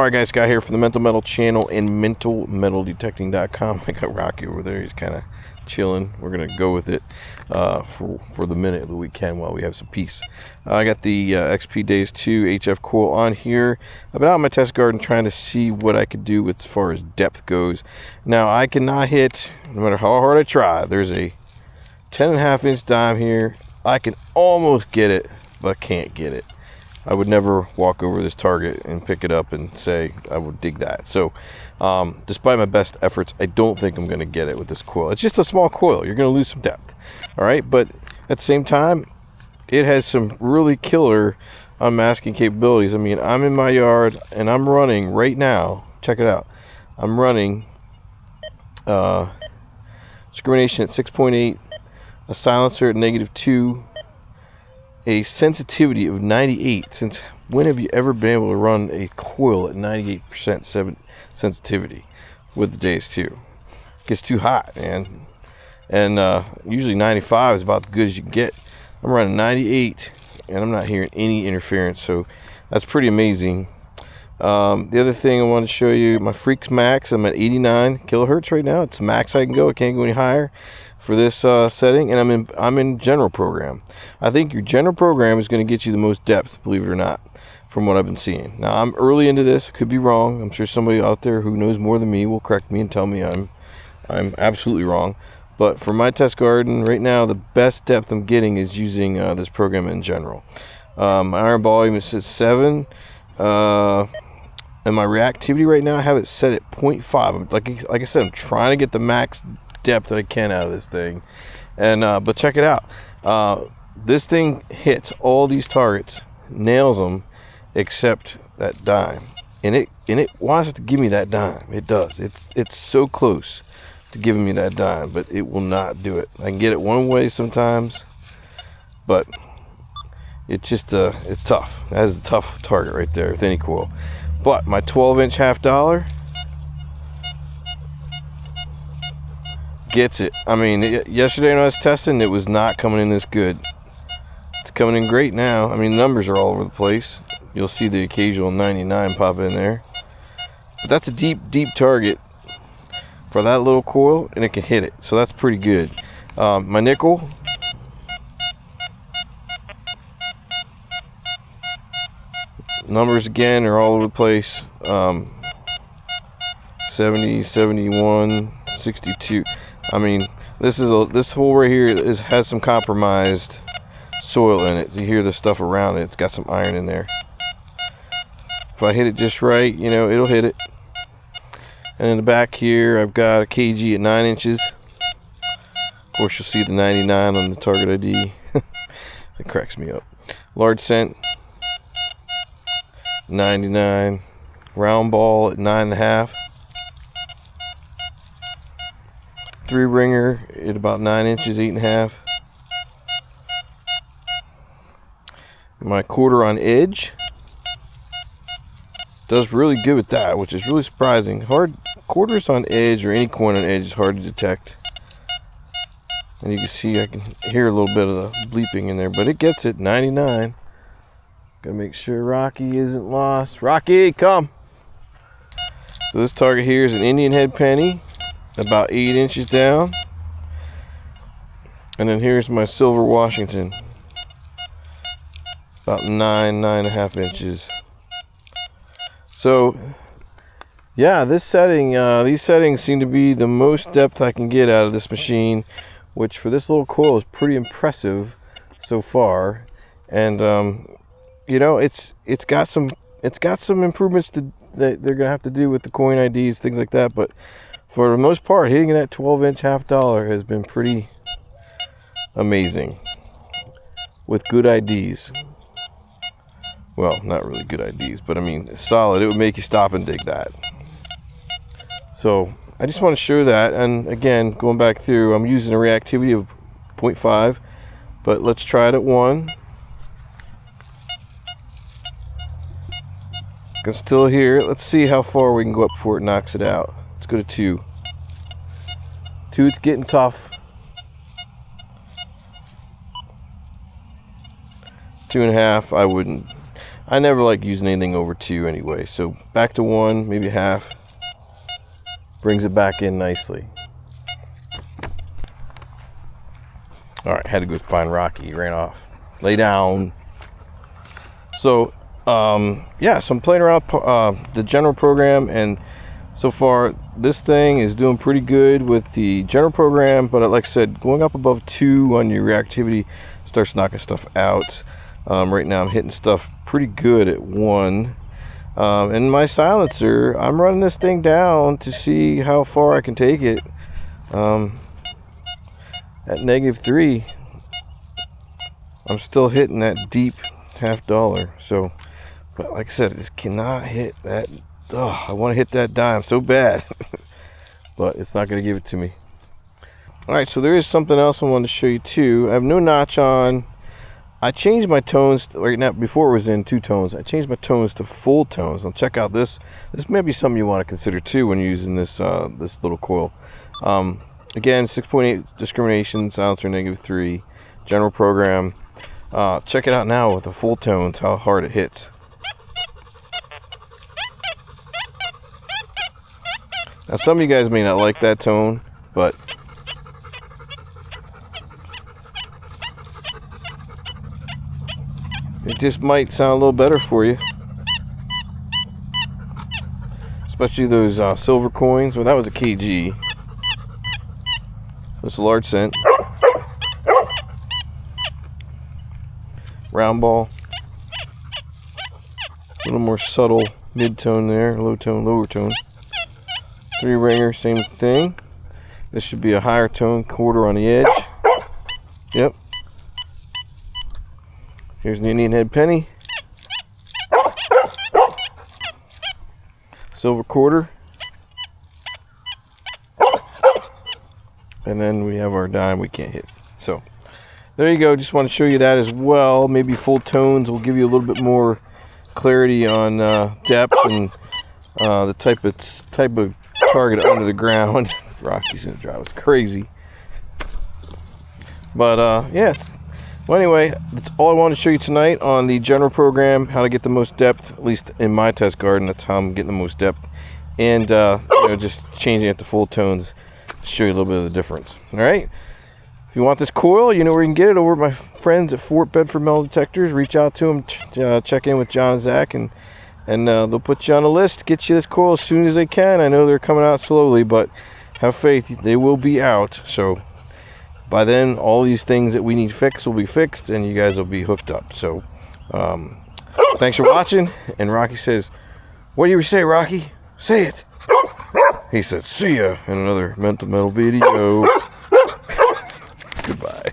Alright guys, Scott here from the Mental Metal channel and mentalmetaldetecting.com. I got Rocky over there, he's kind of chilling. We're going to go with it for the minute that we can while we have some peace. I got the XP Deus 2 HF Coil on here. I've been out in my test garden trying to see what I could do as far as depth goes. Now I cannot hit, no matter how hard I try. There's a 10.5 inch dime here. I can almost get it, but I can't get it. I would never walk over this target and pick it up and say I would dig that. So despite my best efforts, I don't think I'm going to get it with this coil. It's just a small coil. You're going to lose some depth. All right, but at the same time, it has some really killer unmasking capabilities. I mean, I'm in my yard and I'm running right now. Check it out. I'm running discrimination at 6.8, a silencer at -2, a sensitivity of 98. Since when have you ever been able to run a coil at 98% sensitivity with the Deus 2? It gets too hot, man. And usually 95 is about as good as you can get. I'm running 98 and I'm not hearing any interference, so that's pretty amazing. The other thing I want to show you, my Freaks Max, I'm at 89 kilohertz right now. It's the max I can go. I can't go any higher for this setting, and I'm in general program. I think your general program is going to get you the most depth, believe it or not, from what I've been seeing. Now I'm early into this, I could be wrong. I'm sure somebody out there who knows more than me will correct me and tell me I'm absolutely wrong. But for my test garden right now, the best depth I'm getting is using this program in general. My iron volume is at 7, and my reactivity right now I have it set at 0.5. Like I said, I'm trying to get the max depth that I can out of this thing. And but check it out, this thing hits all these targets, nails them, except that dime, and it wants to give me that dime. It does. It's so close to giving me that dime, but it will not do it. I can get it one way sometimes, but it's just it's tough. That is a tough target right there with any coil. But my 12-inch half dollar gets it. I mean, yesterday when I was testing, it was not coming in this good. It's coming in great now. I mean, numbers are all over the place. You'll see the occasional 99 pop in there, but that's a deep target for that little coil, and it can hit it, so that's pretty good. My nickel, numbers again are all over the place. 70, 71, 62. I mean, this hole right here has some compromised soil in it. You hear the stuff around it. It's got some iron in there. If I hit it just right, you know, it'll hit it. And in the back here, I've got a kg at 9 inches. Of course, you'll see the 99 on the target ID. It cracks me up. Large cent, 99. Round ball at 9.5. 3 ringer at about 9 inches, 8.5. My quarter on edge does really good with that, which is really surprising. Hard quarters on edge, or any coin on edge, is hard to detect. And you can see, I can hear a little bit of the bleeping in there, but it gets it. 99. Gotta make sure Rocky isn't lost. Rocky, come! So this target here is an Indian head penny, about 8 inches down. And then here's my silver Washington, about 9.5 inches. So yeah, this setting, these settings seem to be the most depth I can get out of this machine, which for this little coil is pretty impressive so far. And you know, it's got some improvements that they're gonna have to do with the coin IDs, things like that, but for the most part, hitting that 12-inch half dollar has been pretty amazing with good IDs. Well, not really good IDs, but I mean, solid. It would make you stop and dig that. So I just want to show that. And again, going back through, I'm using a reactivity of 0.5, but let's try it at 1. I can still hear it. Let's see how far we can go up before it knocks it out. Let's go to 2. 2, it's getting tough. 2.5, I never like using anything over 2 anyway. So back to 1, maybe half. Brings it back in nicely. Alright, had to go find Rocky. He ran off. Lay down. So, yeah, so I'm playing around the general program, and so far this thing is doing pretty good with the general program, but like I said, going up above 2 on your reactivity starts knocking stuff out. Right now I'm hitting stuff pretty good at 1. And my silencer, I'm running this thing down to see how far I can take it. At -3, I'm still hitting that deep $half. So, but like I said, I just cannot hit that. Oh, I want to hit that dime so bad, but it's not going to give it to me. All right, so there is something else I wanted to show you too. I have no notch on. I changed my tones right now. Before it was in 2 tones. I changed my tones to full tones. Now check out this. This may be something you want to consider too when you're using this this little coil. Again, 6.8 discrimination, silencer -3, general program. Check it out now with the full tones, how hard it hits. Now some of you guys may not like that tone, but it just might sound a little better for you. Especially those silver coins. Well, that was a kg. It's a large cent. Round ball. A little more subtle mid-tone there. Low tone, lower tone. 3 ringer, same thing. This should be a higher tone, quarter on the edge. Yep. Here's an Indian head penny. Silver quarter. And then we have our dime we can't hit. So there you go. Just want to show you that as well. Maybe full tones will give you a little bit more clarity on depth and the type of target under the ground. Rocky's gonna drive us crazy. But yeah. Well, anyway, that's all I wanted to show you tonight on the general program, how to get the most depth, at least in my test garden. That's how I'm getting the most depth. And you know, just changing it to full tones to show you a little bit of the difference. All right. If you want this coil, you know where you can get it, over at my friends at Fort Bedford Metal Detectors. Reach out to them, check in with John and Zach, and they'll put you on a list, get you this coil as soon as they can. I know they're coming out slowly, but have faith, they will be out. So by then, all these things that we need fixed will be fixed, and you guys will be hooked up. So thanks for watching. And Rocky says, what do you say, Rocky? Say it. He said, see ya in another Mental Metal video. Goodbye.